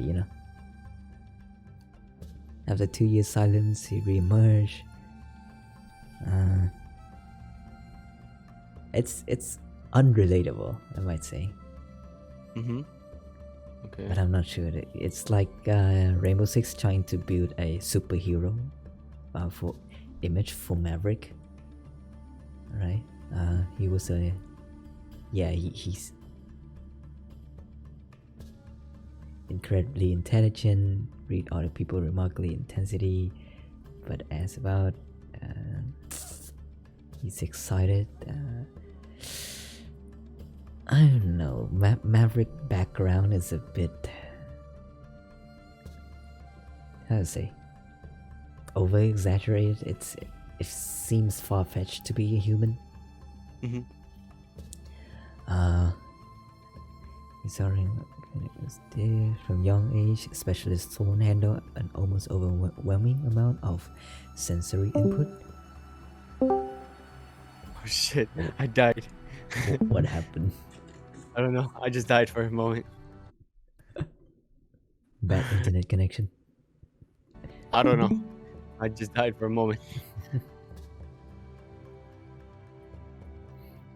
After 2 years silence, he re-emerged. It's unrelatable, I might say. Okay. But I'm not sure. It's like Rainbow Six trying to build a superhero for image for Maverick. Right? He was a he's incredibly intelligent, read other people remarkably intensity, but as about he's excited. I don't know. Maverick background is a bit, how to say, over exaggerated. It seems far fetched to be a human. He's already from young age. Specialist Thorn handle an almost overwhelming amount of sensory input. Oh shit! I died. What happened? I don't know. I just died for a moment. Bad internet connection. I don't know. I just died for a moment.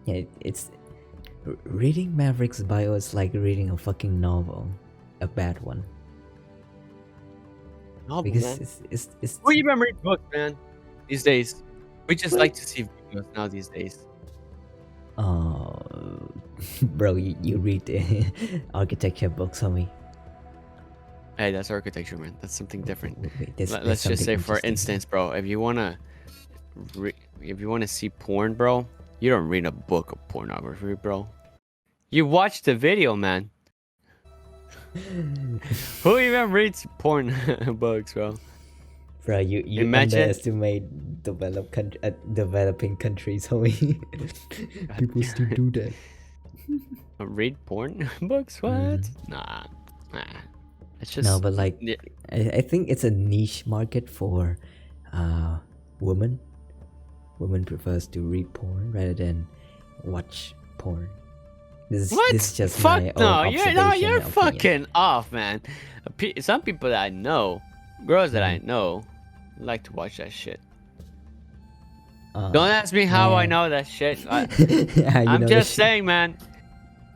Yeah, it's reading Maverick's bio is like reading a fucking novel, a bad one. No, Because man. it's We even read books, man. These days, we just like to see videos now. These days. Oh, bro, you read architecture books, homie. Hey, that's architecture, man. That's something different. Wait, Let's just say, for interesting. instance, bro, if you wanna see porn, bro, you don't read a book of pornography, bro. You watch the video, man. Who even reads porn books, bro? Bro, you Imagine- underestimate developing countries, homie. People still do that. Read porn books? What? Nah. It's just No, but like, yeah. I think it's a niche market for women. Women prefers to read porn rather than watch porn. This What? is just Fuck my no! own You're observation and opinion. fucking off, man. Some people that I know, girls that I know, like to watch that shit. Don't ask me how I know that shit. I'm just saying, man.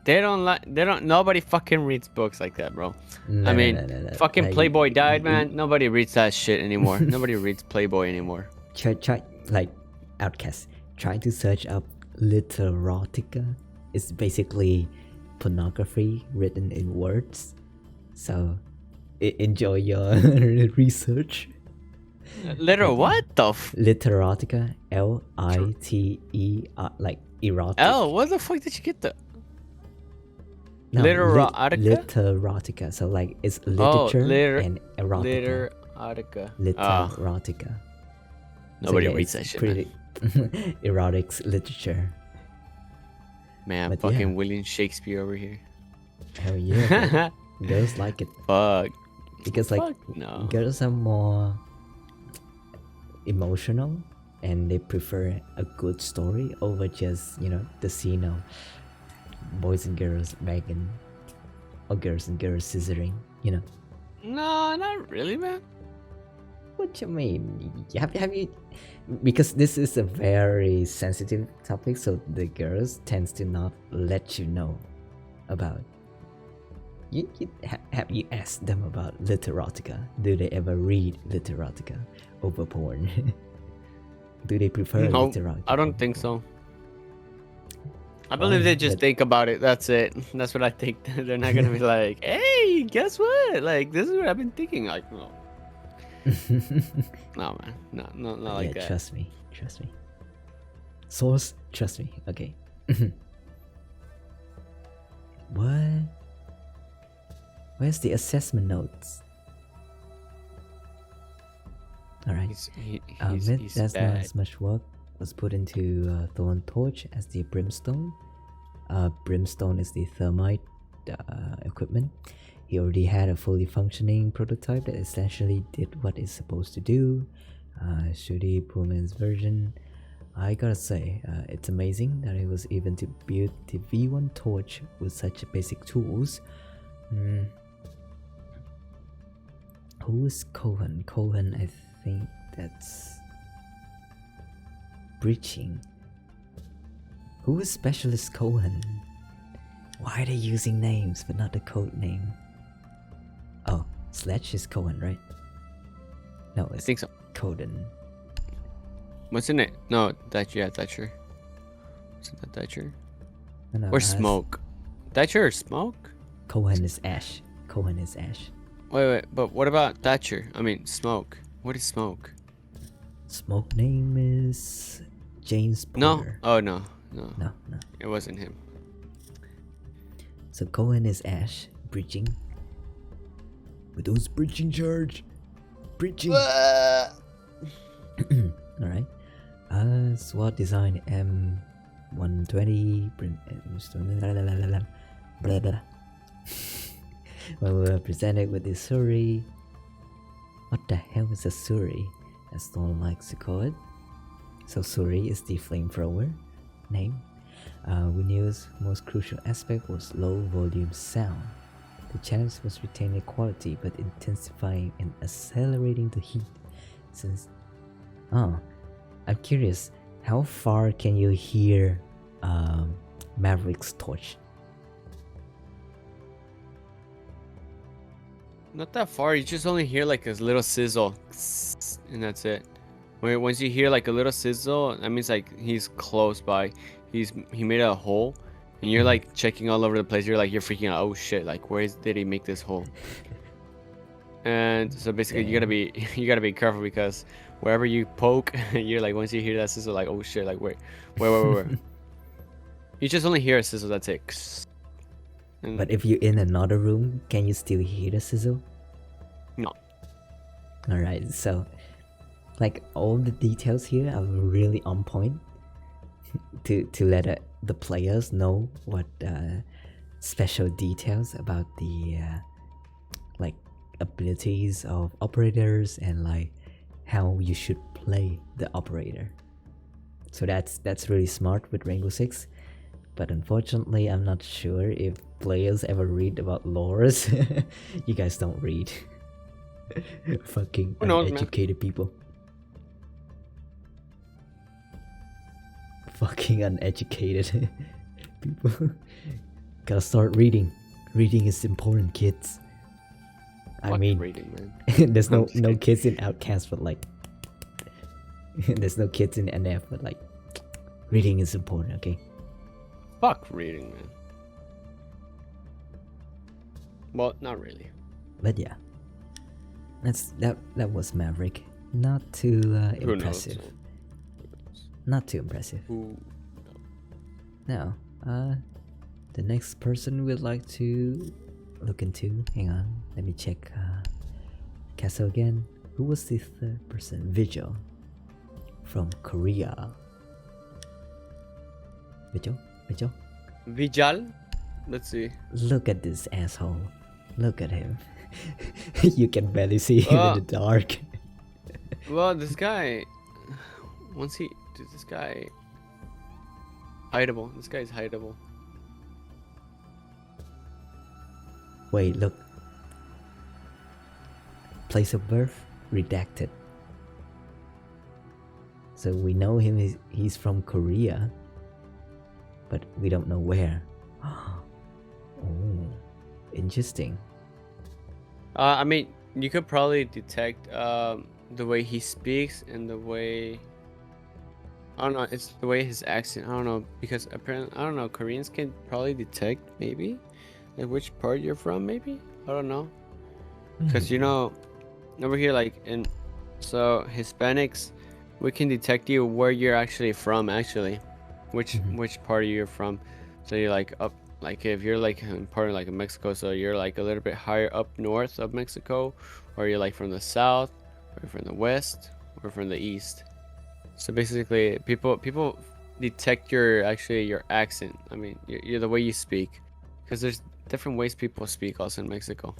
Nobody fucking reads books like that, bro. I mean, fucking Like, Playboy died, man. Nobody reads that shit anymore. Nobody reads Playboy anymore. Try like Outcasts. Trying to search up literotica. It's basically pornography written in words. So enjoy your research. Literal what the Literotica, Lite, like erotic. What the fuck did you get the No, Literotica? Literotica. So like it's literature and erotica. Literotica. Literotica. Nobody yeah, reads it's that shit, man. erotic literature. Man, But fucking yeah. William Shakespeare over here. Hell yeah. Bro. Girls like it Fuck. because like Fuck no. girls are more emotional and they prefer a good story over just the scene of boys and girls banging or girls and girls scissoring. No, not really, man. What you mean? Have you? Because this is a very sensitive topic, so the girls tends to not let you know about. Have you asked them about literotica? Do they ever read literotica over porn? Do they prefer No, literotica? I don't think so. I believe they just think about it. That's it. That's what I think. They're not gonna be like, "Hey, guess what? Like, this is what I've been thinking." Like, no. No, man. No, not like that. Trust me. Source, trust me. Okay. What? Where's the assessment notes? Alright. He's That's not bad. as much work was put into Thorn Torch as the Brimstone. Brimstone is the thermite equipment. He already had a fully functioning prototype that essentially did what it's supposed to do. Shooty Pullman's version. I gotta say, it's amazing that he was able to build the V1 torch with such basic tools. Who is Cohen? Cohen, I think that's breaching. Who is Specialist Cohen? Why are they using names but not the code name? Oh, Sledge is Cohen, right? No, I it's think so. Coden. What's in it? No, Thatcher. Yeah, Thatcher. Isn't that Thatcher? No, Or Smoke? Thatcher or Smoke? Cohen is Ash. Cohen is Ash. Wait. But what about Thatcher? I mean, Smoke. What is Smoke? Smoke name is James No. Porter. Oh no. No. It wasn't him. So Cohen is Ash, breaching. With those breaching charge. Breaching. Alright. SWAT design M120. Blah blah. Well, we were presented with this Suri. What the hell is a Suri? As Thor likes to call it. So Suri is the flamethrower name. We knew its most crucial aspect was low volume sound. The challenge was retaining quality but intensifying and accelerating the heat. Since I'm curious, how far can you hear Maverick's torch? Not that far. You just only hear like a little sizzle, and that's it. Once you hear like a little sizzle, that means like he's close by. He made a hole, and you're like checking all over the place. You're freaking out. Oh shit! Like did he make this hole? And so basically, you gotta be careful because wherever you poke, you're like once you hear that sizzle, like oh shit! Like wait. You just only hear a sizzle. That's it. And But if you're in another room, can you still hear the sizzle? no. Alright, so like all the details here are really on point to let the players know what special details about the like abilities of operators and like how you should play the operator. So that's really smart with Rainbow Six. But unfortunately, I'm not sure if players ever read about lores. You guys don't read. Fucking Who knows, man? uneducated people. Fucking uneducated people. Gotta start reading. Reading is important, kids. I Fuck mean, reading, man. there's no I'm just kidding. kids in Outcasts, but like, there's no kids in NF, but like, reading is important, okay? Fuck reading, man. Well, not really. But yeah, that was Maverick. Not too Who impressive. knows? Not too impressive. Who? Now, the next person we'd like to look into. Hang on, let me check Castle again. Who was the third person? Vigil from Korea. Vigil? Vigil? Let's see. Look at this asshole. Look at him. You can barely see him in the dark. Well, this guy. This guy. Hideable. This guy's hideable. Wait, look. Place of birth redacted. So we know him. He's from Korea, but we don't know where. Oh, interesting. I mean, you could probably detect the way he speaks and the way. I don't know. It's the way his accent. I don't know because apparently I don't know. Koreans can probably detect maybe, like which part you're from. Maybe I don't know. Because you know, over here like so Hispanics, we can detect you where you're actually from. Actually, which part you're from. So you're like up. Like if you're like in part of like Mexico, so you're like a little bit higher up north of Mexico, or you're like from the south, or from the west, or from the east. So basically, people detect your accent. I mean, you're the way you speak, because there's different ways people speak also in Mexico.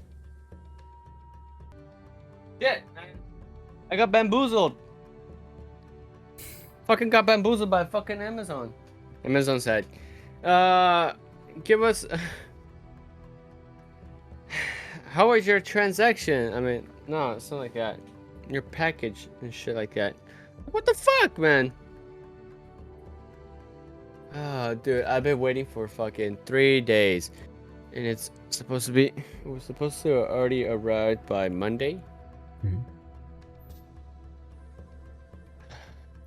Yeah, I got bamboozled. Fucking got bamboozled by fucking Amazon. Amazon said, give us how was your transaction? I mean, No, it's not like that. Your package and shit like that. What the fuck, man? Oh, dude, I've been waiting for fucking 3 days, and it's supposed to be. It was supposed to already arrive by Monday. Mhm.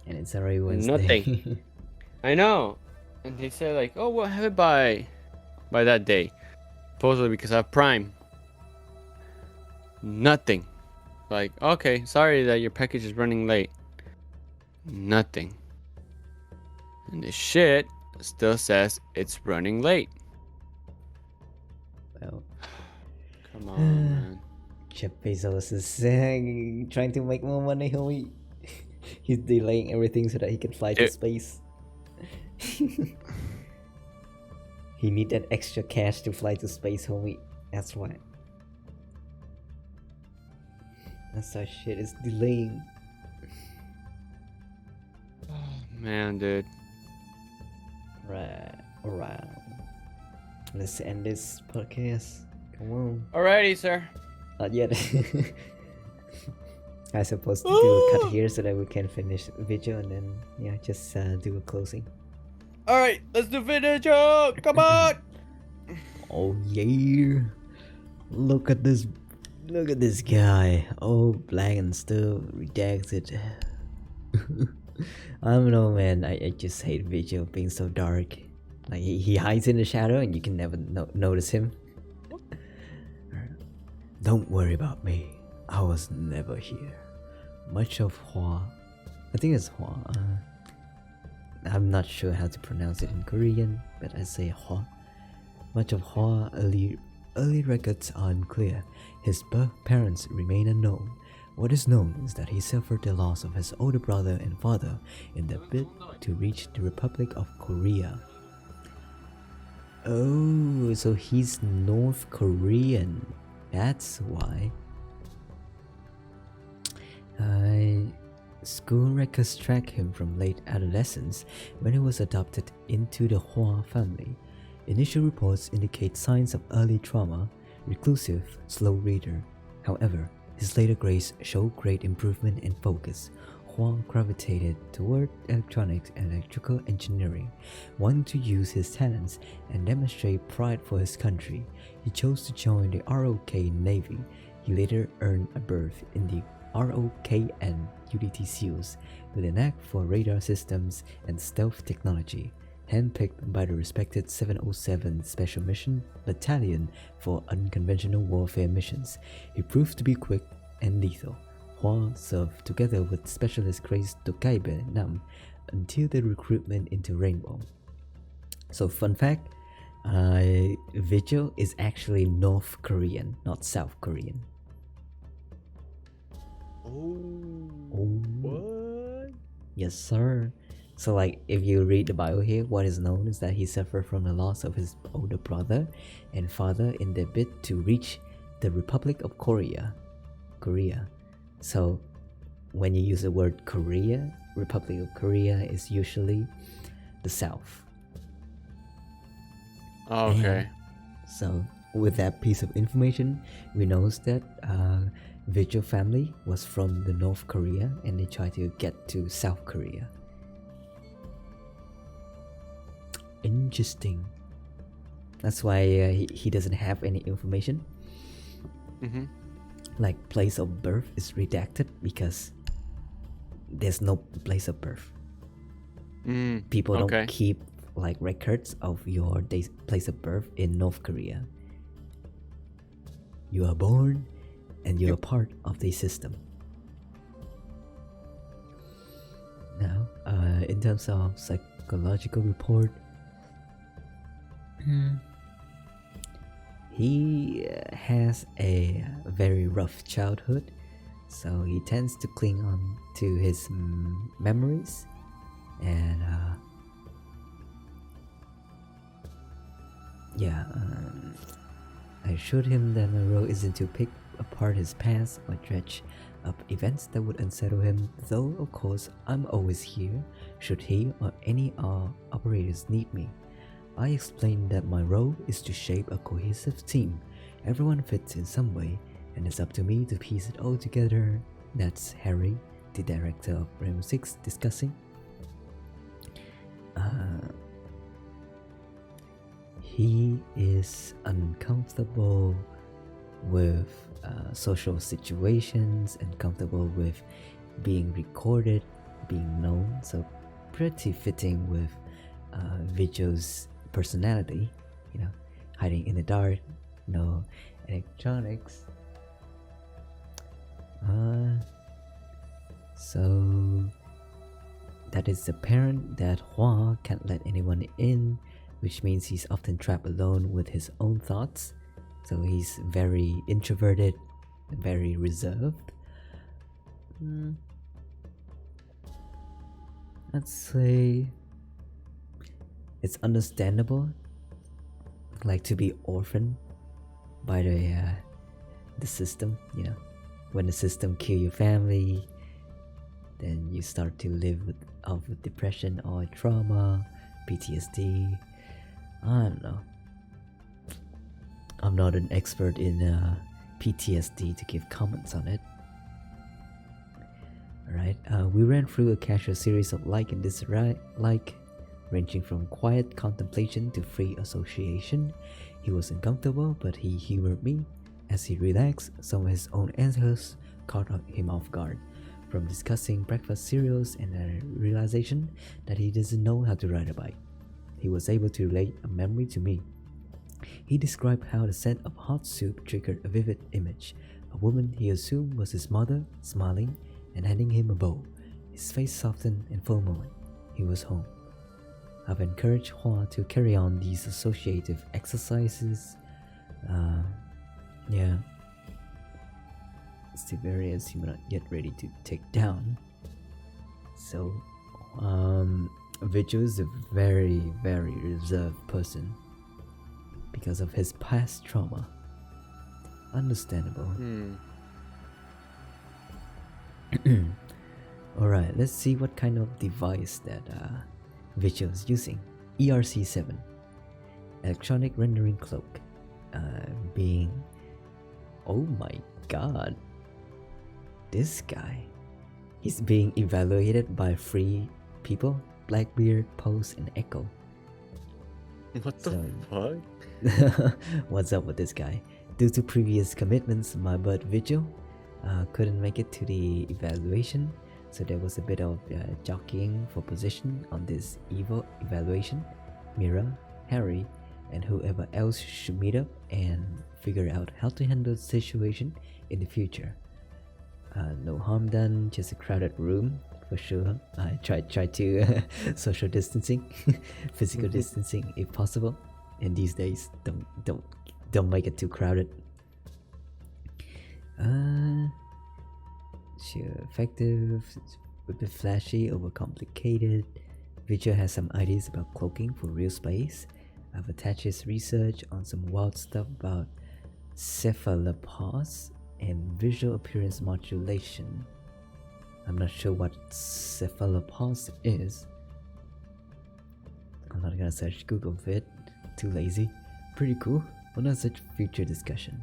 And it's already Wednesday. Nothing. I know, and they said like, oh, we'll have it by that day, supposedly because I have Prime. Nothing. Like, okay, sorry that your package is running late. Nothing. And this shit still says it's running late. Well, Come on, man. Jeff Bezos is trying to make more money, homie. He's delaying everything so that he can fly to space. He need that extra cash to fly to space, homie. That's why. That's why shit is delaying. Man, dude. Right, alright. Let's end this podcast. Come on. Alrighty, sir. Not yet. I supposed to do a cut here so that we can finish Vigil and then yeah, just do a closing. Alright, let's do video. Come on. Oh yeah. Look at this guy. Oh, black and still redacted. I don't know, man. I just hate Vigil being so dark. Like he hides in the shadow and you can never notice him. Don't worry about me. I was never here. Much of Hua. I think it's Hua. I'm not sure how to pronounce it in Korean, but I say Hua. Much of Hua early records are unclear. His birth parents remain unknown. What is known is that he suffered the loss of his older brother and father in the bid to reach the Republic of Korea. Oh, so he's North Korean. That's why. School records track him from late adolescence when he was adopted into the Hua family. Initial reports indicate signs of early trauma, reclusive, slow reader. However, his later grades show great improvement in focus. Hua gravitated toward electronics and electrical engineering, wanting to use his talents and demonstrate pride for his country. He chose to join the ROK Navy. He later earned a berth in the ROKN UDT SEALs with a knack for radar systems and stealth technology. Handpicked by the respected 707 Special Mission Battalion for unconventional warfare missions, he proved to be quick and lethal. Hua served together with Specialist Grace Tokaibe Nam until the recruitment into Rainbow. So fun fact, Vigil is actually North Korean, not South Korean. Oh. What? Yes, sir. So like if you read the Bible here, what is known is that he suffered from the loss of his older brother and father in their bid to reach the Republic of Korea. So when you use the word Korea, Republic of Korea is usually the South. Oh, okay. And so with that piece of information, we know that Vigil family was from the North Korea and they tried to get to South Korea. Interesting. That's why he doesn't have any information. Mm-hmm. Like place of birth is redacted because there's no place of birth. People don't keep like records of your place of birth in North Korea. You are born and you're a part of the system. Now, in terms of psychological report, he has a very rough childhood, so he tends to cling on to his memories and I assured him that my role isn't to pick apart his past or dredge up events that would unsettle him, though of course I'm always here should he or any operators need me. I explained that my role is to shape a cohesive team. Everyone fits in some way, and it's up to me to piece it all together. That's Harry, the director of Rainbow Six, discussing. He is uncomfortable with social situations, uncomfortable with being recorded, being known, so pretty fitting with Vigil's personality, you know, hiding in the dark, no electronics. So that is apparent that Hua can't let anyone in, which means he's often trapped alone with his own thoughts. So he's very introverted, very reserved. I'd say it's understandable, like to be orphaned by the system. You know, when the system kill your family, then you start to live with depression or trauma, PTSD. I don't know. I'm not an expert in PTSD to give comments on it. Alright, we ran through a casual series of like and dislike, ranging from quiet contemplation to free association. He was uncomfortable, but he humored me. As he relaxed, some of his own answers caught him off guard. From discussing breakfast cereals and a realization that he doesn't know how to ride a bike, he was able to relate a memory to me. He described how the scent of hot soup triggered a vivid image. A woman he assumed was his mother, smiling and handing him a bowl. His face softened, and for a moment, he was home. I've encouraged Hua to carry on these associative exercises. Yeah. It's the various he not yet ready to take down. So, Vigil is a very, very reserved person because of his past trauma. Understandable. Alright, let's see what kind of device that Vigil is using. ERC7, electronic rendering cloak. Being, oh my god, this guy. He's being evaluated by 3 people: Blackbeard, Pose, and Echo. What the fuck? What's up with this guy? Due to previous commitments, my bud Vigil couldn't make it to the evaluation, so there was a bit of jockeying for position on this evaluation. Mira, Harry, and whoever else should meet up and figure out how to handle the situation in the future. No harm done, just a crowded room for sure. I try to social distancing, physical distancing if possible. And these days, don't make it too crowded. Sure, effective, a bit flashy, overcomplicated. Vigil has some ideas about cloaking for real space. I've attached his research on some wild stuff about cephalopause and visual appearance modulation. I'm not sure what cephalopause is. I'm not gonna search Google fit. Too lazy. Pretty cool. Well, not such future discussion.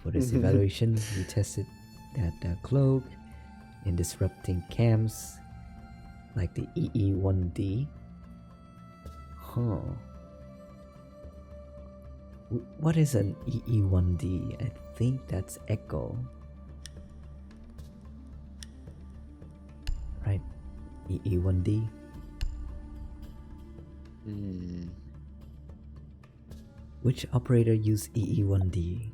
For this evaluation, we tested that cloak in disrupting camps like the EE1D. Huh. What is an EE1D? I think that's Echo. Right? EE1D. Which operator use EE1D?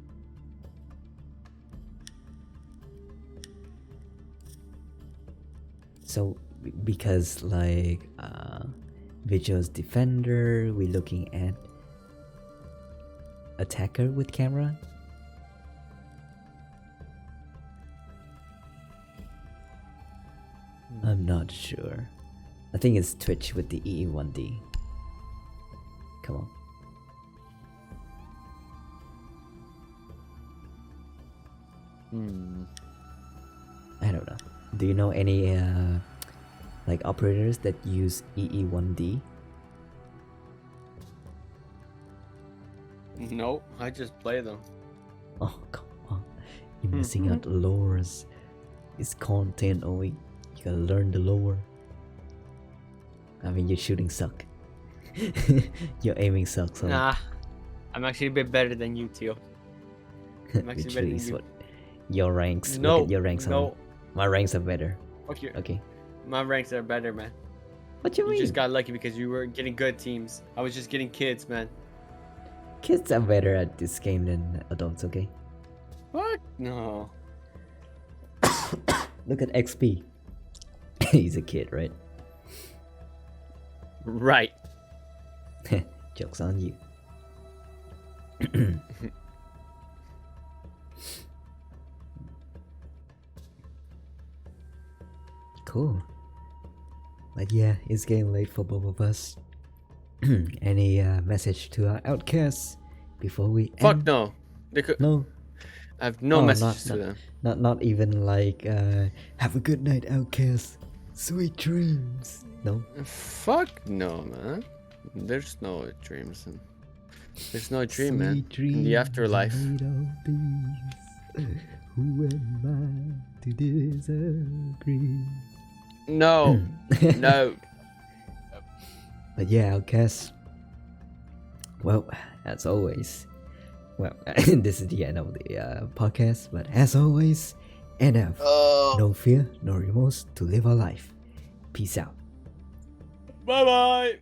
So because like Vigil's defender, we're looking at attacker with camera. I'm not sure. I think it's Twitch with the EE1D. Come on. I don't know. Do you know any like operators that use EE1D? No, I just play them. Oh, come on. You're missing out the lores. It's content only. You gotta learn the lore. I mean, your shooting suck. Your aiming sucks. So. Nah, I'm actually a bit better than you, Tio. I'm actually better than you. What? Your ranks. No, Look at your ranks. no. My ranks are better. Fuck you. Okay. My ranks are better, man. What you mean? You just got lucky because you were getting good teams. I was just getting kids, man. Kids are better at this game than adults. Okay. What? No. Look at XP. He's a kid, right? Right. Joke's on you. Cool. But yeah, it's getting late for both of us. Any message to our outcasts before we Fuck end? no. They could. No. I have no messages to them. Not even like have a good night, outcast. Sweet dreams. No. Fuck no, man. There's no dreams. There's no dream, man. In the afterlife. Who am I to disagree? No. No. But yeah, outcast. Well, as always. Well, this is the end of the podcast. But as always, NF. No fear, no remorse to live our life. Peace out. Bye bye.